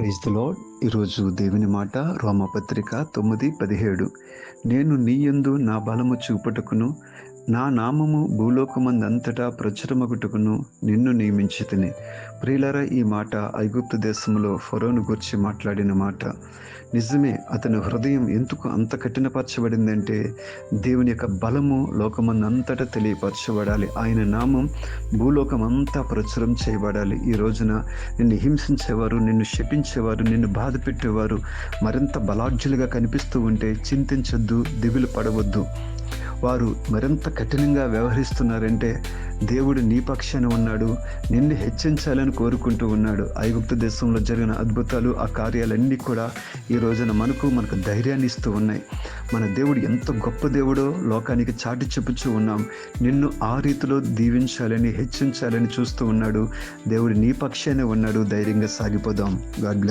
Praise the lord. ఈరోజు దేవుని మాట రోమపత్రిక 9:17. నేను నీ యందు నా బలము చూపుటకును నా నామము భూలోకమందంతటా ప్రచురమగుటకును నిన్ను నియమించితిని. ప్రియులారా, ఈ మాట ఐగుప్తు దేశంలో ఫరోను గురించి మాట్లాడిన మాట. నిజమే, అతని హృదయం ఎందుకు అంత కఠినపరచబడిందంటే దేవుని యొక్క బలము లోకమందంతటా తెలియపరచబడాలి. ఆయన నామం భూలోకం అంతా ప్రచురం చేయబడాలి. ఈ రోజున నిన్ను హింసించేవారు, నిన్ను శపించేవారు, నిన్ను బాధ పెట్టేవారు మరింత బలాఢ్యులుగా కనిపిస్తూ ఉంటే చింతించొద్దు, దిగులు పడవద్దు. వారు మరింత కఠినంగా వ్యవహరిస్తున్నారంటే దేవుడు నీ పక్షాన ఉన్నాడు, నిన్ను హెచ్చించాలని కోరుకుంటూ ఉన్నాడు. ఐగుప్తు దేశంలో జరిగిన అద్భుతాలు, ఆ కార్యాలన్నీ కూడా ఈ రోజున మనకు ధైర్యాన్ని ఇస్తూ ఉన్నాయి. మన దేవుడు ఎంత గొప్ప దేవుడో లోకానికి చాటి చెప్పుచూ ఉన్నాం. నిన్ను ఆ రీతిలో దీవించాలని, హెచ్చించాలని చూస్తూ ఉన్నాడు. దేవుడు నీ పక్షానే ఉన్నాడు. ధైర్యంగా సాగిపోదాం. God bless.